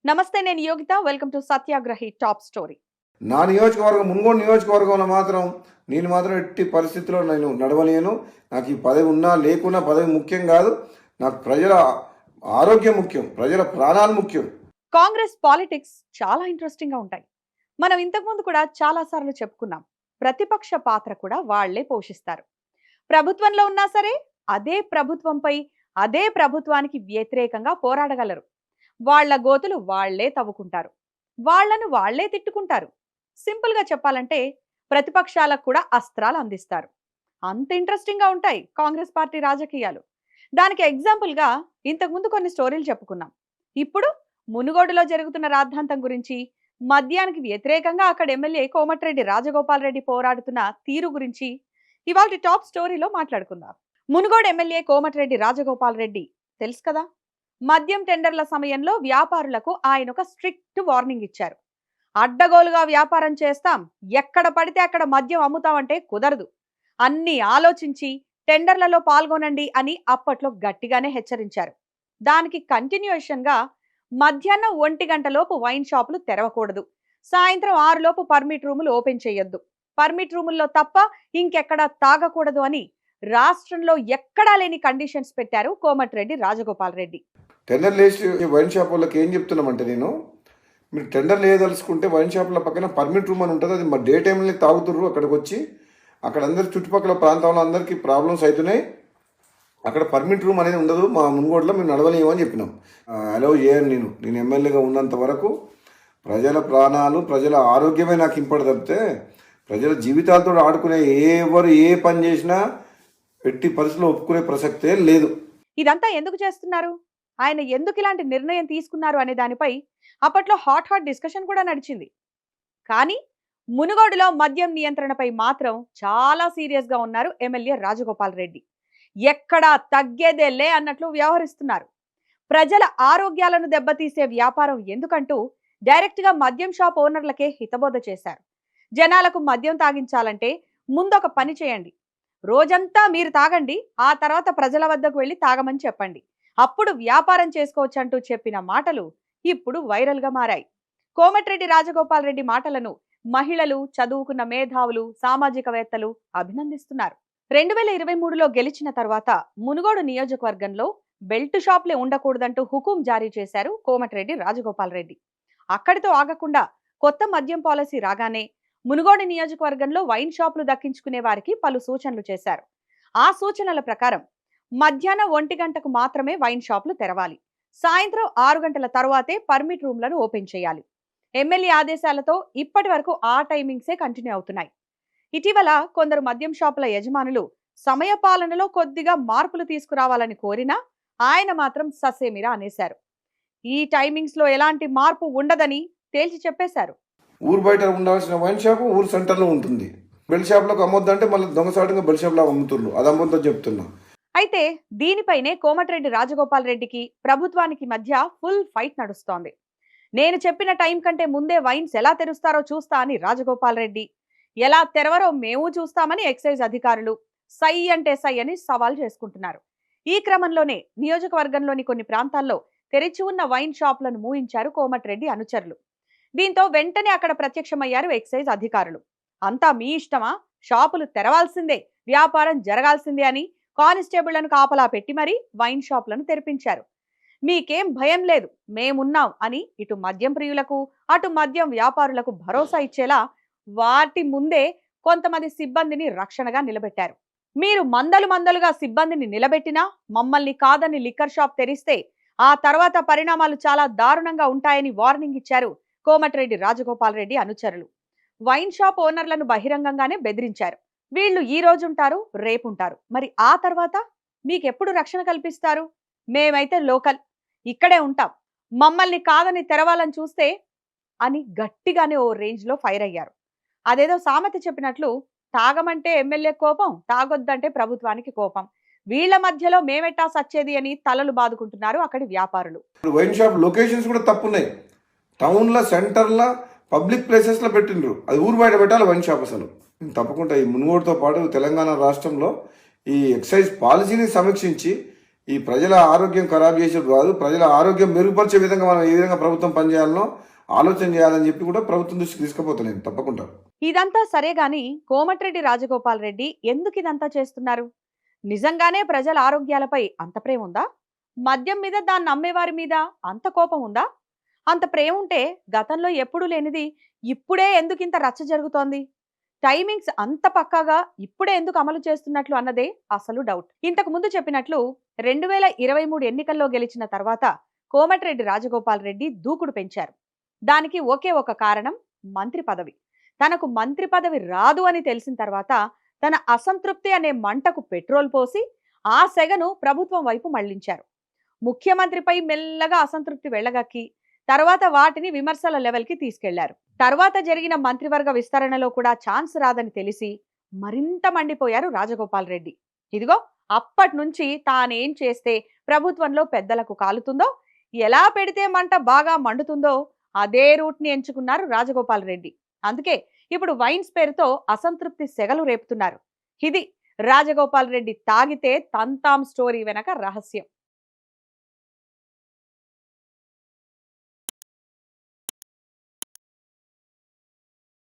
నమస్తే, నేను Yogita. Welcome to Satyagrahi top story. నా నియోజకవర్గం మున్గోడు నియోజకవర్గంలో మాత్రం నేను మాత్రం ఎట్టి పరిస్థితుల్లో నేను నడవలేను. నాకు ఈ పదవి ఉన్నా లేకున్నా పదవి ముఖ్యం కాదు. నాకు ప్రజల ఆరోగ్యం ముఖ్యం, ప్రజల ప్రాణాలు ముఖ్యం. కాంగ్రెస్ పాలిటిక్స్ చాలా ఇంట్రెస్టింగ్ గా ఉంటాయి. మనం ఇంతకుముందు కూడా చాలా సార్లు చెప్పుకున్నాం. ప్రతిపక్ష పాత్ర కూడా వాళ్లే పోషిస్తారు. ప్రభుత్వంలో ఉన్నా సరే అదే ప్రభుత్వంపై, అదే ప్రభుత్వానికి వ్యతిరేకంగా పోరాడగలరు. వాళ్ల గోతులు వాళ్లే తవ్వుకుంటారు, వాళ్లను వాళ్లే తిట్టుకుంటారు. సింపుల్ గా చెప్పాలంటే ప్రతిపక్షాలకు కూడా అస్త్రాలు అందిస్తారు. అంత ఇంట్రెస్టింగ్ గా ఉంటాయి కాంగ్రెస్ పార్టీ రాజకీయాలు. దానికి ఎగ్జాంపుల్ గా ఇంతకుముందు కొన్ని స్టోరీలు చెప్పుకున్నాం. ఇప్పుడు మునుగోడులో జరుగుతున్న రాద్ధాంతం గురించి, మద్యానికి వ్యతిరేకంగా అక్కడ ఎమ్మెల్యే కోమటిరెడ్డి రాజగోపాల్ రెడ్డి పోరాడుతున్న తీరు గురించి ఇవాళ టాప్ స్టోరీలో మాట్లాడుకుందాం. మునుగోడు ఎమ్మెల్యే కోమటిరెడ్డి రాజగోపాల్ రెడ్డి తెలుసు కదా, మద్యం టెండర్ల సమయంలో వ్యాపారులకు ఆయన ఒక స్ట్రిక్ట్ వార్నింగ్ ఇచ్చారు. అడ్డగోలుగా వ్యాపారం చేస్తాం, ఎక్కడ పడితే అక్కడ మద్యం అమ్ముతామంటే కుదరదు, అన్ని ఆలోచించి టెండర్లలో పాల్గొనండి అని అప్పట్లో గట్టిగానే హెచ్చరించారు. దానికి కంటిన్యూషన్ గా మధ్యాహ్నం 1 గంటలోపు వైన్ షాపులు తెరవకూడదు, సాయంత్రం 6 లోపు పర్మిట్ రూములు ఓపెన్ చేయొద్దు, పర్మిట్ రూముల్లో తప్ప ఇంకెక్కడా తాగకూడదు అని రాష్ట్రంలో ఎక్కడా లేని కండిషన్స్ పెట్టారు కోమటిరెడ్డి రాజగోపాల్ రెడ్డి. టెండర్ లేచి వైన్ షాప్ వాళ్ళకి ఏం చెప్తున్నామంటే, మీరు టెండర్ లేదలుచుకుంటే వైన్ షాప్ల పక్కన పర్మిట్ రూమ్ అని ఉంటుంది. అది మా డే టైంలో తాగుతుర్రు. అక్కడికి వచ్చి అక్కడ అందరి చుట్టుపక్కల ప్రాంతంలో అందరికీ ప్రాబ్లమ్స్ అవుతున్నాయి. అక్కడ పర్మిట్ రూమ్ అనేది ఉండదు. మా మున్గోడులో మేము నడవలేము అని చెప్పినాం. అలౌ చేయను. నేను ఎమ్మెల్యేగా ఉన్నంత వరకు ప్రజల ప్రాణాలు, ప్రజల ఆరోగ్యమే నాకు ఇంపడి తప్పితే ప్రజల జీవితాలతో ఆడుకునే ఎవరు ఏ పని చేసినా ఎట్టి పరిస్థితుల్లో ఒప్పుకునే ప్రసక్తే లేదు. ఇదంతా ఎందుకు చేస్తున్నారు, ఆయన ఎందుకు ఇలాంటి నిర్ణయం తీసుకున్నారు అనే దానిపై అప్పట్లో హాట్ డిస్కషన్ కూడా నడిచింది. కానీ మునుగోడులో మద్యం నియంత్రణపై మాత్రం చాలా సీరియస్ గా ఉన్నారు ఎమ్మెల్యే రాజగోపాల్ రెడ్డి. ఎక్కడా తగ్గేదేలే అన్నట్లు వ్యవహరిస్తున్నారు. ప్రజల ఆరోగ్యాలను దెబ్బతీసే వ్యాపారం ఎందుకంటూ డైరెక్ట్ గా మద్యం షాప్ ఓనర్లకే హితబోధ చేశారు. జనాలకు మద్యం తాగించాలంటే ముందొక పని చేయండి, రోజంతా మీరు తాగండి, ఆ తర్వాత ప్రజల వద్దకు వెళ్ళి తాగమని చెప్పండి, అప్పుడు వ్యాపారం చేసుకోవచ్చంటూ చెప్పిన మాటలు ఇప్పుడు వైరల్ గా మారాయి. కోమటిరెడ్డి రాజగోపాల్ రెడ్డి మాటలను మహిళలు, చదువుకున్న మేధావులు, సామాజికవేత్తలు అభినందిస్తున్నారు. 2023లో గెలిచిన తర్వాత మునుగోడు నియోజకవర్గంలో బెల్ట్ షాప్లే ఉండకూడదంటూ హుకుం జారీ చేశారు కోమటిరెడ్డి రాజగోపాల్ రెడ్డి. అక్కడితో ఆగకుండా కొత్త మద్యం పాలసీ రాగానే మునుగోడు నియోజకవర్గంలో వైన్ షాపులు దక్కించుకునే వారికి పలు సూచనలు చేశారు. ఆ సూచనల ప్రకారం మధ్యాహ్నం 1 గంటకు మాత్రమే వైన్ షాపులు తెరవాలి, సాయంత్రం 6 గంటల తరువాతే పర్మిట్ రూమ్లను ఓపెన్ చేయాలి. ఎమ్మెల్యే ఆదేశాలతో ఇప్పటి వరకు ఆ టైమింగ్సే కంటిన్యూ అవుతున్నాయి. ఇటీవల కొందరు మద్యం షాపుల యజమానులు సమయ పాలనలో కొద్దిగా మార్పులు తీసుకురావాలని కోరినా ఆయన మాత్రం ససేమిరా అనేశారు. ఈ టైమింగ్స్ లో ఎలాంటి మార్పు ఉండదని తేల్చి చెప్పేశారు. ఊరు బయట ఉండాల్సిన వైన్ షాప్ ఊరు సెంటర్లో ఉంటుంది. బెల్ షాప్లకు అమ్మొద్దంటే మళ్ళీ దొంగసాటుగా బెల్ షాప్లో అమ్ముతున్నారు. అది అమ్మొద్దో చెప్తున్నా. అయితే దీనిపైనే కోమటిరెడ్డి రాజగోపాల్ రెడ్డికి ప్రభుత్వానికి మధ్య ఫుల్ ఫైట్ నడుస్తోంది. నేను చెప్పిన టైం కంటే ముందే వైన్స్ ఎలా తెరుస్తారో చూస్తా అని రాజగోపాల్ రెడ్డి, ఎలా తెరవరో మేము చూస్తామని ఎక్సైజ్ అధికారులు సై అంటే సై అని సవాల్ చేసుకుంటున్నారు. ఈ క్రమంలోనే నియోజకవర్గంలోని కొన్ని ప్రాంతాల్లో తెరిచి ఉన్న వైన్ షాపులను మూయించారు కోమటిరెడ్డి అనుచరులు. దీంతో వెంటనే అక్కడ ప్రత్యక్షమయ్యారు ఎక్సైజ్ అధికారులు. అంతా మీ ఇష్టమా, షాపులు తెరవాల్సిందే, వ్యాపారం జరగాల్సిందే అని కానిస్టేబుళ్లను కాపలా పెట్టి మరీ వైన్ షాపులను తెరిపించారు. మీకేం భయం లేదు, మేమున్నాం అని ఇటు మద్యం ప్రియులకు, అటు మద్యం వ్యాపారులకు భరోసా ఇచ్చేలా వాటి ముందే కొంతమంది సిబ్బందిని రక్షణగా నిలబెట్టారు. మీరు మందలుగా సిబ్బందిని నిలబెట్టినా మమ్మల్ని కాదని లిక్కర్ షాప్ తెరిస్తే ఆ తర్వాత పరిణామాలు చాలా దారుణంగా ఉంటాయని వార్నింగ్ ఇచ్చారు కోమటిరెడ్డి రాజగోపాల్ రెడ్డి అనుచరులు. వైన్ షాప్ ఓనర్లను బహిరంగంగానే బెదిరించారు. వీళ్ళు ఈ రోజుంటారు, రేపుంటారు, మరి ఆ తర్వాత మీకెప్పుడు రక్షణ కల్పిస్తారు? మేమైతే లోకల్, ఇక్కడే ఉంటాం, మమ్మల్ని కాదని తెరవాలని చూస్తే అని గట్టిగానే ఓ రేంజ్ లో ఫైర్ అయ్యారు. అదేదో సామెత చెప్పినట్లు తాగమంటే ఎమ్మెల్యే కోపం, తాగొద్దంటే ప్రభుత్వానికి కోపం, వీళ్ల మధ్యలో మేమెట్టా సచ్చేది అని తలలు బాదుకుంటున్నారు అక్కడి వ్యాపారులు. వైన్ షాప్ లొకేషన్స్ కూడా తప్పున్నాయి. టౌన్లో, సెంటర్లో, పబ్లిక్ ప్లేసెస్లో పెట్టిండ్రు. అది ఊరు బయట పెట్టాలి వైన్ షాప్. అసలు తప్పకుండా ఈ మునుగోడుతో పాటు తెలంగాణ రాష్ట్రంలో ఈ ఎక్సైజ్ పాలసీని సమీక్షించి ఈ ప్రజల ఆరోగ్యం ఖరాబ్ చేసేది కాదు, ప్రజల ఆరోగ్యం మెరుగుపరిచే విధంగా మనం ఏ విధంగా ప్రభుత్వం పనిచేయాలనో ఆలోచన చేయాలని చెప్పి కూడా ప్రభుత్వం దృష్టికి తీసుకుపోతాను నేను తప్పకుండా. ఇదంతా సరే గాని కోమటిరెడ్డి రాజగోపాల్ రెడ్డి ఎందుకు ఇదంతా చేస్తున్నారు? నిజంగానే ప్రజల ఆరోగ్యాలపై అంత ప్రేమ ఉందా? మద్యం మీద దాన్ని నమ్మేవారి మీద అంత కోపం ఉందా? అంత ప్రేమ ఉంటే గతంలో ఎప్పుడూ లేనిది ఇప్పుడే ఎందుకు ఇంత రచ్చ జరుగుతోంది? టైమింగ్స్ అంత పక్కాగా ఇప్పుడే ఎందుకు అమలు చేస్తున్నట్లు అన్నదే అసలు డౌట్. ఇంతకు ముందు చెప్పినట్లు 2023 ఎన్నికల్లో గెలిచిన తర్వాత కోమటిరెడ్డి రాజగోపాల్ రెడ్డి దూకుడు పెంచారు. దానికి ఒకే ఒక కారణం మంత్రి పదవి. తనకు మంత్రి పదవి రాదు అని తెలిసిన తర్వాత తన అసంతృప్తి అనే మంటకు పెట్రోల్ పోసి ఆ సెగను ప్రభుత్వం వైపు మళ్లించారు. ముఖ్యమంత్రిపై మెల్లగా అసంతృప్తి వెళ్ళగక్కి తర్వాత వాటిని విమర్శల లెవెల్కి తీసుకెళ్లారు. తర్వాత జరిగిన మంత్రివర్గ విస్తరణలో కూడా ఛాన్స్ రాదని తెలిసి మరింత మండిపోయారు రాజగోపాల్ రెడ్డి. ఇదిగో అప్పటి నుంచి తానేం చేస్తే ప్రభుత్వంలో పెద్దలకు కాలుతుందో, ఎలా పెడితే మంట బాగా మండుతుందో అదే రూట్ని ఎంచుకున్నారు రాజగోపాల్ రెడ్డి. అందుకే ఇప్పుడు వైన్స్ పేరుతో అసంతృప్తి సెగలు రేపుతున్నారు. ఇది రాజగోపాల్ రెడ్డి తాగితే తంతాం స్టోరీ వెనక రహస్యం.